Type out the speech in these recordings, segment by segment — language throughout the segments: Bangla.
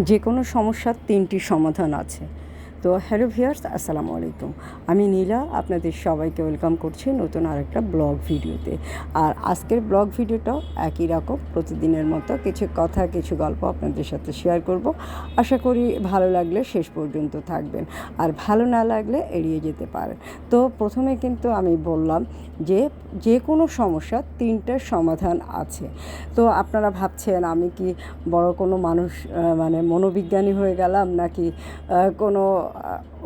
যে কোনো সমস্যার ৩টি সমাধান আছে। তো হ্যালো ভিউয়ার্স, আসসালামু আলাইকুম। আমি নীলা আপনাদের সবাইকে ওয়েলকাম করছি নতুন আরেকটা ব্লগ ভিডিওতে। আর আজকের ব্লগ ভিডিওটাও একই রকম প্রতিদিনের মতো কিছু কথা কিছু গল্প আপনাদের সাথে শেয়ার করব। আশা করি ভালো লাগলে শেষ পর্যন্ত থাকবেন, আর ভালো না লাগলে এড়িয়ে যেতে পারেন। তো প্রথমে কিন্তু আমি বললাম যে কোনো সমস্যার ৩টা সমাধান আছে। তো আপনারা ভাবছেন আমি কি বড় কোনো মানুষ, মানে মনোবিজ্ঞানী হয়ে গেলাম নাকি কোনো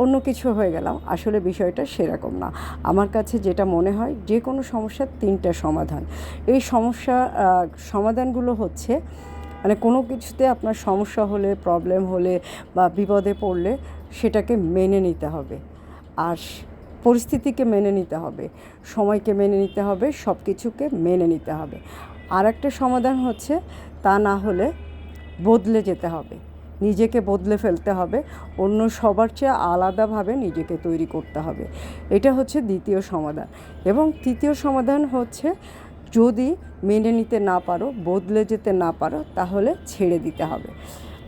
অন্য কিছু হয়ে গেলাম। আসলে বিষয়টা সেরকম না। আমার কাছে যেটা মনে হয়, যে কোনো সমস্যার 3টা সমাধান। এই সমাধানগুলো হচ্ছে, মানে কোনো কিছুতে আপনার সমস্যা হলে, প্রবলেম হলে বা বিপদে পড়লে সেটাকে মেনে নিতে হবে, আর পরিস্থিতিকে মেনে নিতে হবে, সময়কে মেনে নিতে হবে, সব কিছুকে মেনে নিতে হবে। আর একটা সমাধান হচ্ছে, তা না হলে বদলে যেতে হবে, নিজেকে বদলে ফেলতে হবে, অন্য সবার চেয়ে আলাদাভাবে নিজেকে তৈরি করতে হবে। এটা হচ্ছে দ্বিতীয় সমাধান। এবং তৃতীয় সমাধান হচ্ছে, যদি মেনে নিতে না পারো, বদলে যেতে না পারো, তাহলে ছেড়ে দিতে হবে।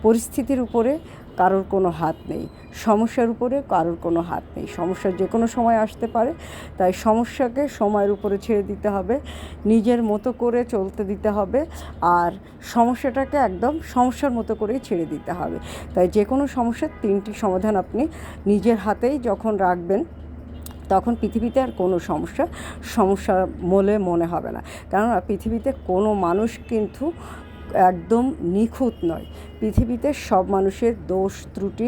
পরিস্থিতির উপরে কারোর কোনো হাত নেই, সমস্যার উপরে কারোর কোনো হাত নেই। সমস্যা যে কোনো সময় আসতে পারে, তাই সমস্যাকে সময়ের উপরে ছেড়ে দিতে হবে, নিজের মতো করে চলতে দিতে হবে, আর সমস্যাটাকে একদম সমস্যার মতো করেই ছেড়ে দিতে হবে। তাই যে কোনো সমস্যার 3টি সমাধান আপনি নিজের হাতেই যখন রাখবেন, তখন পৃথিবীতে আর কোনো সমস্যা বলে মনে হবে না। কেননা পৃথিবীতে কোনো মানুষ কিন্তু একদম নিখুঁত নয়। পৃথিবীতে সব মানুষের দোষ ত্রুটি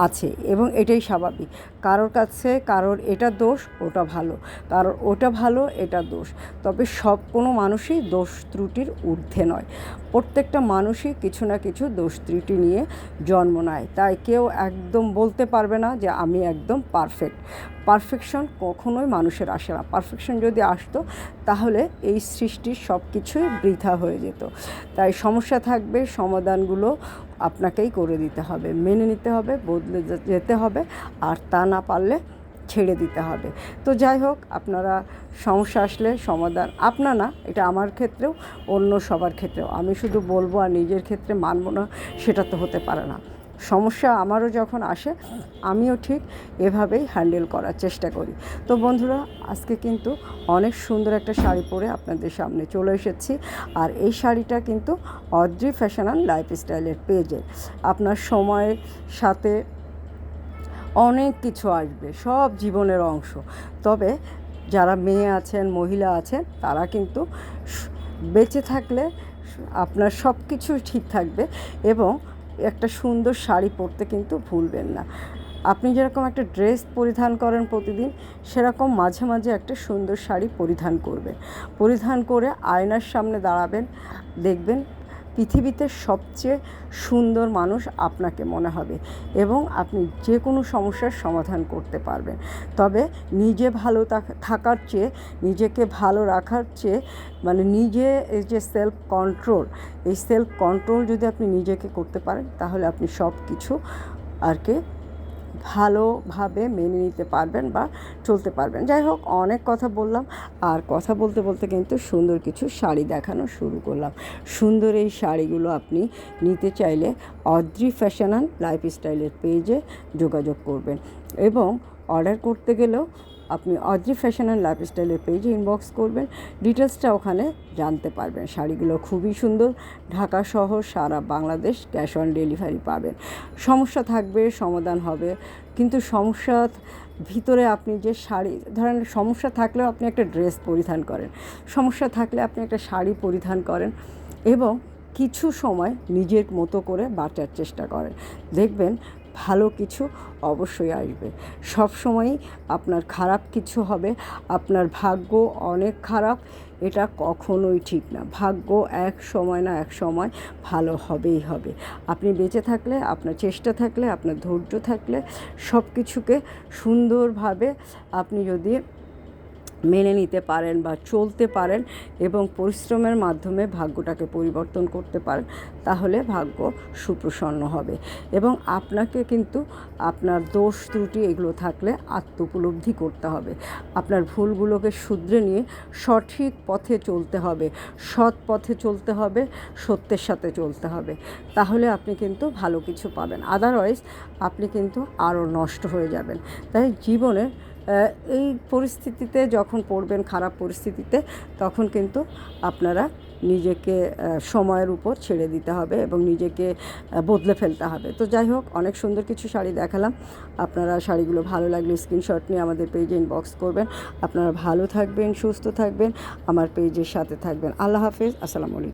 আছে, এবং এটাই স্বাভাবিক। কারোর কাছে কারোর এটা দোষ, ওটা ভালো, কারোর ওটা ভালো, এটা দোষ। তবে কোনো মানুষই দোষ ত্রুটির ঊর্ধ্বে নয়। প্রত্যেকটা মানুষই কিছু না কিছু দোষ ত্রুটি নিয়ে জন্ম নেয়। তাই কেউ একদম বলতে পারবে না যে আমি একদম পারফেকশন কখনোই মানুষের আসে না। পারফেকশন যদি আসতো, তাহলে এই সৃষ্টির সব কিছুই বৃথা হয়ে যেত। তাই সমস্যা থাকবে, সমাধানগুলো আপনাকেই করে দিতে হবে, মেনে নিতে হবে, বদলে যেতে হবে, আর তা না পারলে ছেড়ে দিতে হবে। তো যাই হোক, আপনারা সমস্যা আসলে সমাধান, আপনার না, এটা আমার ক্ষেত্রেও, অন্য সবার ক্ষেত্রেও। আমি শুধু বলবো আর নিজের ক্ষেত্রে মানব না, সেটা তো হতে পারে না। সমস্যা আমারও যখন আসে, আমিও ঠিক এভাবেই হ্যান্ডেল করার চেষ্টা করি। তো বন্ধুরা, আজকে কিন্তু অনেক সুন্দর একটা শাড়ি পরে আপনাদের সামনে চলে এসেছি। আর এই শাড়িটা কিন্তু অদ্রি ফ্যাশন অ্যান্ড লাইফস্টাইলের পেজে। আপনার সময়ের সাথে অনেক কিছু আসবে, সব জীবনের অংশ। তবে যারা মেয়ে আছেন, মহিলা আছেন, তারা কিন্তু বেঁচে থাকলে আপনার সব কিছু ঠিক থাকবে, এবং একটা সুন্দর শাড়ি পরতে কিন্তু ভুলবেন না। আপনি যেরকম একটা ড্রেস পরিধান করেন প্রতিদিন, সেরকম মাঝে মাঝে একটা সুন্দর শাড়ি পরিধান করবেন। পরিধান করে আয়নার সামনে দাঁড়াবেন, দেখবেন পৃথিবীতে সবচেয়ে সুন্দর মানুষ আপনাকে মনে হবে, এবং আপনি যে কোনো সমস্যার সমাধান করতে পারবেন। তবে নিজে ভালো থাকার চেয়ে, নিজেকে ভালো রাখার চেয়ে, মানে এই যে এই সেলফ কন্ট্রোল যদি আপনি নিজেকে করতে পারেন, তাহলে আপনি সব কিছু আর কি ভালোভাবে মেনে নিতে পারবেন বা চলতে পারবেন। যাই হোক, অনেক কথা বললাম, আর কথা বলতে বলতে কিন্তু সুন্দর কিছু শাড়ি দেখানো শুরু করলাম। সুন্দর এই শাড়িগুলো আপনি নিতে চাইলে অদ্রি ফ্যাশন অ্যান্ড লাইফস্টাইলের পেজে যোগাযোগ করবেন, এবং অর্ডার করতে গেলেও আপনি অদ্রি ফ্যাশন অ্যান্ড লাইফস্টাইলের পেজে ইনবক্স করবেন, ডিটেলসটা ওখানে জানতে পারবেন। শাড়িগুলো খুবই সুন্দর, ঢাকা সহ সারা বাংলাদেশ ক্যাশ অন ডেলিভারি পাবেন। সমস্যা থাকবে, সমাধান হবে, কিন্তু সমস্যার ভিতরে আপনি যে শাড়ি, ধরেন সমস্যা থাকলেও আপনি একটা ড্রেস পরিধান করেন, সমস্যা থাকলে আপনি একটা শাড়ি পরিধান করেন, এবং কিছু সময় নিজের মতো করে বাঁচার চেষ্টা করেন, দেখবেন ভালো কিছু অবশ্যই আসবে। সব সময়ই আপনার খারাপ কিছু হবে, আপনার ভাগ্য অনেক খারাপ, এটা কখনোই ঠিক না। ভাগ্য এক সময় না এক সময় ভালো হবেই হবে। আপনি বেঁচে থাকলে, আপনার চেষ্টা থাকলে, আপনার ধৈর্য থাকলে, সব কিছুকে সুন্দরভাবে আপনি যদি মেনে নিতে পারেন বা চলতে পারেন এবং পরিশ্রমের মাধ্যমে ভাগ্যটাকে পরিবর্তন করতে পারেন, তাহলে ভাগ্য সুপ্রসন্ন হবে। এবং আপনাকে কিন্তু আপনার দোষ ত্রুটি এগুলো থাকলে আত্মোপলব্ধি করতে হবে, আপনার ভুলগুলোকে শুধরে নিয়ে সঠিক পথে চলতে হবে, সৎ পথে চলতে হবে, সত্যের সাথে চলতে হবে, তাহলে আপনি কিন্তু ভালো কিছু পাবেন। আদারওয়াইজ আপনি কিন্তু আরও নষ্ট হয়ে যাবেন। তাই জীবনে এই পরিস্থিতিতে যখন পড়বেন, খারাপ পরিস্থিতিতে, তখন কিন্তু আপনারা নিজেকে সময়ের উপর ছেড়ে দিতে হবে এবং নিজেকে বদলে ফেলতে হবে। তো যাই হোক, অনেক সুন্দর কিছু শাড়ি দেখালাম। আপনারা শাড়িগুলো ভালো লাগলে স্ক্রিনশট নিয়ে আমাদের পেজে ইনবক্স করবেন। আপনারা ভালো থাকবেন, সুস্থ থাকবেন, আমার পেজের সাথে থাকবেন। আল্লাহ হাফেজ, আসসালামু আলাইকুম।